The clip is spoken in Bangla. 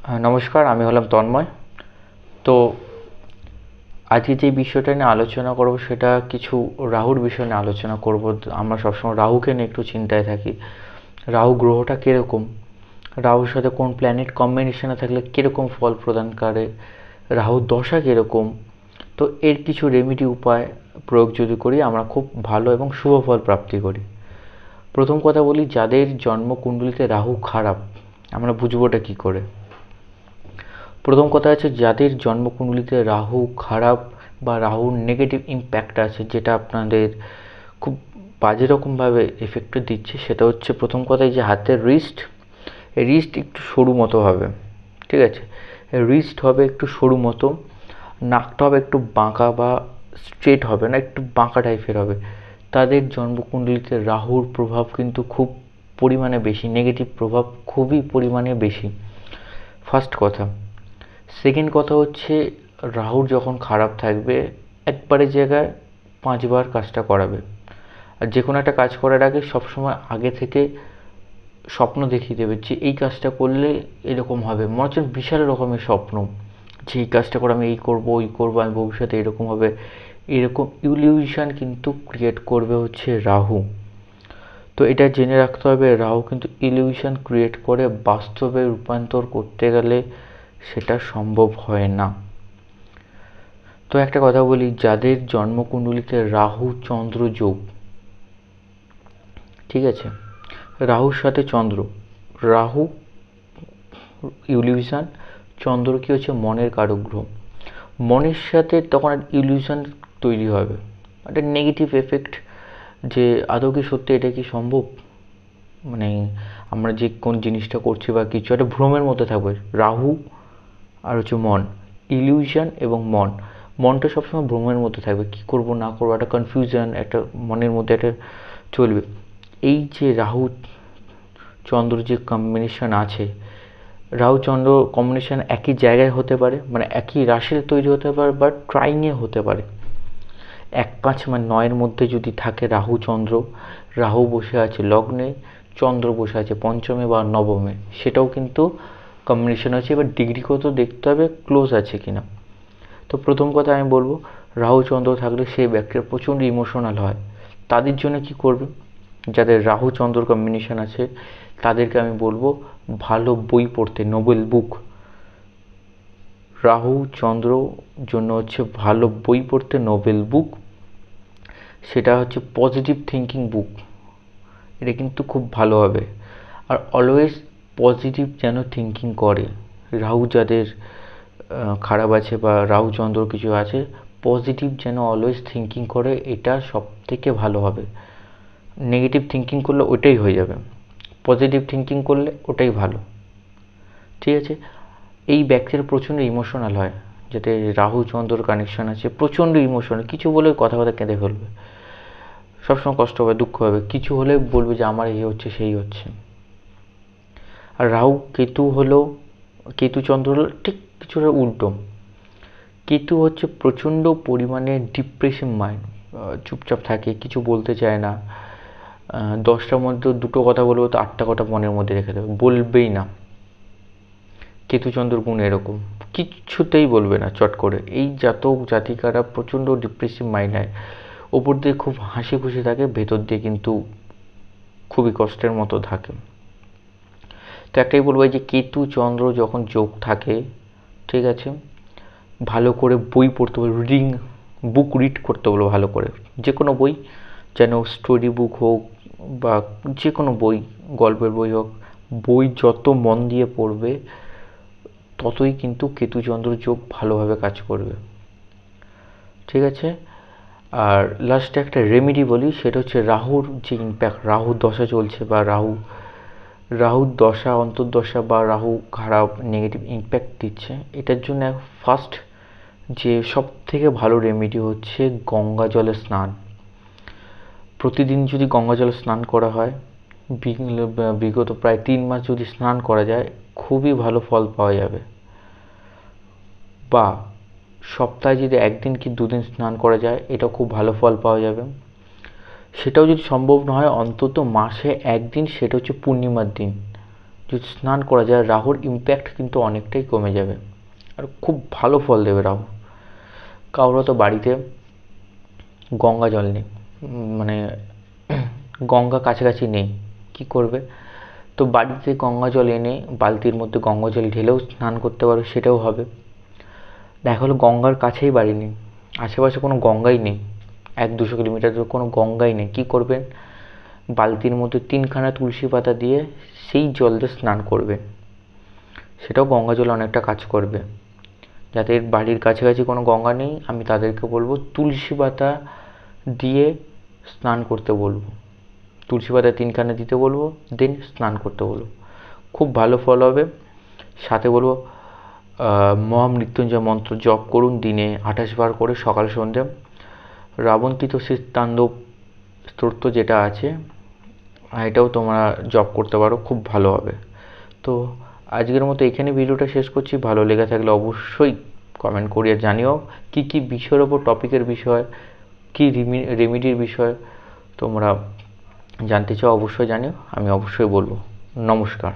নমস্কার, আমি হলাম তন্ময়। তো আজকে যে বিষয়টা নিয়ে আলোচনা করব সেটা কিছু রাহুর বিষয় নিয়ে আলোচনা করব। আমরা সবসময় রাহুকে নিয়ে একটু চিন্তায় থাকি। রাহু গ্রহটা কীরকম, রাহুর সাথে কোন প্ল্যানেট কম্বিনেশনে থাকলে কীরকম ফল প্রদান করে, রাহুর দশা কীরকম। তো এর কিছু রেমেডি উপায় প্রয়োগ যদি করি আমরা খুব ভালো এবং শুভ ফল প্রাপ্তি করি। প্রথম কথা বলি, যাদের জন্মকুণ্ডলিতে রাহু খারাপ আমরা বুঝবোটা কী করে। প্রথম কথা হচ্ছে, যাদের জন্মকুণ্ডলিতে রাহু খারাপ বা রাহুর নেগেটিভ ইম্প্যাক্ট আছে, যেটা আপনাদের খুব বাজে রকমভাবে এফেক্ট দিচ্ছে, সেটা হচ্ছে প্রথম কথাই যে হাতের রিস্ট একটু সরু মতো হবে। ঠিক আছে, রিস্ট হবে একটু সরু মতো, নাকটা হবে একটু বাঁকা বা স্ট্রেট হবে না, একটু বাঁকা টাইপের হবে। তাদের জন্মকুণ্ডলিতে রাহুর প্রভাব কিন্তু খুব পরিমাণে বেশি, নেগেটিভ প্রভাব খুবই পরিমাণে বেশি। ফার্স্ট কথা। সেকেন্ড কথা হচ্ছে, রাহুর যখন খারাপ থাকবে একবারের জায়গায় 5বার কাজটা করাবে। আর যে কোনো একটা কাজ করার আগে সবসময় আগে থেকে স্বপ্ন দেখিয়ে দেবে যে এই কাজটা করলে এরকম হবে। মনে হচ্ছে বিশাল রকমের স্বপ্ন, যে এই কাজটা করে আমি এই করবো ওই করবো, আমি ভবিষ্যতে এরকম হবে, এরকম ইলিউশন কিন্তু ক্রিয়েট করবে হচ্ছে রাহু। তো এটা জেনে রাখতে হবে, রাহু কিন্তু ইলিউশন ক্রিয়েট করে বাস্তবে রূপান্তর করতে গেলে সেটা সম্ভব হয় না। তো একটা কথা বলি, যাদের জন্মকুণ্ডলিতে রাহু চন্দ্র যোগ, ঠিক আছে, রাহুর সাথে চন্দ্র, রাহু ইলিউশন, চন্দ্র কি হচ্ছে মনের কারক গ্রহ, মনের সাথে তখন ইলিউশন তৈরি হবে, একটা নেগেটিভ এফেক্ট, যে আদৌ কি সত্যি এটা কি সম্ভব, মানে আমরা যে কোন জিনিসটা করছি বা কিছু একটা ভ্রমের মধ্যে থাকবে। রাহু আর হচ্ছে মন, ইলিউশন এবং মনটা সবসময় ভ্রমের মধ্যে থাকবে, কি করব না করবো একটা কনফিউশন, একটা মনের মধ্যে একটা চলবে। এই যে রাহু চন্দ্র যে কম্বিনেশন আছে, রাহু চন্দ্র কম্বিনেশন একই জায়গায় হতে পারে, মানে একই রাশির তৈরি হতে পারে, বা ট্রাইংয়ে হতে পারে। 1-5 মানে 9-এর মধ্যে যদি থাকে রাহু চন্দ্র, রাহু বসে আছে লগ্নে, চন্দ্র বসে আছে পঞ্চমে বা নবমে, সেটাও কিন্তু কম্বিনেশন আছে। এবার ডিগ্রি কত দেখতে হবে, ক্লোজ আছে কিনা। তো প্রথম কথা আমি বলবো, রাহু চন্দ্র থাকলে সেই ব্যক্তিরা প্রচণ্ড ইমোশনাল হয়। তাদের জন্য কি করবে, যাদের রাহু চন্দ্র কম্বিনেশন আছে তাদেরকে আমি বলবো ভালো বই পড়তে, নোবেল বুক। রাহু চন্দ্র জন্য হচ্ছে ভালো বই পড়তে নোবেল বুক, সেটা হচ্ছে পজিটিভ থিঙ্কিং বুক। এটা কিন্তু খুব ভালো হবে। আর অলওয়েজ পজিটিভ যেন থিঙ্কিং করে। রাহু যাদের খারাপ আছে বা রাহু চন্দ্র কিছু আছে, পজিটিভ যেন অলওয়েজ থিঙ্কিং করে, এটা সব থেকে ভালো হবে। নেগেটিভ থিঙ্কিং করলে ওটাই হয়ে যাবে, পজিটিভ থিঙ্কিং করলে ওটাই ভালো। ঠিক আছে, এই ব্যক্তিরা প্রচণ্ড ইমোশনাল হয়, যাতে রাহু চন্দ্রর কানেকশন আছে, প্রচণ্ড ইমোশনাল, কিছু বলে কথা কথা কেঁদে ফেলবে, সবসময় কষ্ট হবে, দুঃখ হবে, কিছু হলে বলবে যে আমার এই হচ্ছে সেই হচ্ছে। আর রাহু কেতু হলো, কেতু চন্দ্র হলো ঠিক কিছুটা উল্টো। কেতু হচ্ছে প্রচণ্ড পরিমাণে ডিপ্রেশন মাইন্ড, চুপচাপ থাকে, কিছু বলতে চায় না, 10টার মধ্যে 2টো কথা বলবো তো 8টা কথা মনের মধ্যে রেখে দেবে, বলবেই না। কেতুচন্দ্র গুণ এরকম, কিচ্ছুতেই বলবে না চট করে। এই জাতক জাতিকারা প্রচণ্ড ডিপ্রেসিভ মাইন্ড হয়, ওপর দিয়ে খুব হাসি খুশি থাকে, ভেতর দিয়ে কিন্তু খুবই কষ্টের মতো থাকে। তো একটাই বলবো, যে কেতু চন্দ্র যখন যোগ থাকে, ঠিক আছে, ভালো করে বই পড়তে বলবো, বুক রিড করতে বলবো ভালো করে, যে কোনো বই, যেন স্টোরি বুক হোক বা যে কোনো বই, গল্পের বই হোক, বই যত মন দিয়ে পড়বে ততই কিন্তু কেতুচন্দ্র যোগ ভালোভাবে কাজ করবে। ঠিক আছে, আর লাস্টে একটা রেমেডি বলি, সেটা হচ্ছে রাহুর যে ইম্প্যাক্ট, রাহুর দশা চলছে বা রাহুর দশা অন্তর্দশা বা রাহু খারাপ নেগেটিভ ইম্প্যাক্ট দিচ্ছে, এটার জন্য ফার্স্ট যে সব থেকে ভালো রেমেডি হচ্ছে গঙ্গা জলে স্নান। প্রতিদিন যদি গঙ্গা জলে স্নান করা হয়, বিগত প্রায় 3 মাস যদি স্নান করা যায়, খুবই ভালো ফল পাওয়া যাবে। বা সপ্তাহে যদি 1 দিন কি 2 দিন স্নান করা যায়, এটাও খুব ভালো ফল পাওয়া যাবে। সেটাও যদি সম্ভব না হয়, অন্তত মাসে 1 দিন, সেটা হচ্ছে পূর্ণিমার দিন যদি স্নান করা যায় রাহুর ইম্প্যাক্ট কিন্তু অনেকটাই কমে যাবে আর খুব ভালো ফল দেবে রাহু। কারোর তো বাড়িতে গঙ্গা জল নেই, মানে গঙ্গা কাছাকাছি নেই, কি করবে? তো বাড়িতে গঙ্গা জল এনে বালতির মধ্যে গঙ্গা জল ঢেলেও স্নান করতে পারো, সেটাও হবে। দেখা হলো গঙ্গার কাছেই বাড়ি নেই, আশেপাশে কোনো গঙ্গাই নেই, 100-200 কিলোমিটার দূরে কোনো গঙ্গাই নেই, কি করবেন? বালতির মধ্যে 3খানা তুলসী পাতা দিয়ে সেই জল দিয়ে স্নান করবেন, সেটাও গঙ্গা জল অনেকটা কাজ করবে। যাদের বাড়ির কাছাকাছি কোনো গঙ্গা নেই আমি তাদেরকে বলবো তুলসী পাতা দিয়ে স্নান করতে বলবো, তুলসী পাতা 3খানা দিতে বলবো, দেন স্নান করতে বলবো, খুব ভালো ফল হবে। সাথে বলবো মহামৃত্যুঞ্জয় মন্ত্র জপ করুন দিনে 28 বার করে সকাল সন্ধ্যে। রাবন্তিত তাণ্ডব স্তোত্র যেটা আছে এটাও তোমরা জপ করতে পারো, খুব ভালো হবে। তো আজকের মতো এখানে ভিডিওটা শেষ করছি। ভালো লেগে থাকলে অবশ্যই কমেন্ট করিয়ে জানিও কি কি বিষয়ের ওপর, টপিকের বিষয় কি রেমিডির বিষয় তোমরা জানতে চাও, অবশ্যই জানিও, আমি অবশ্যই বলবো। নমস্কার।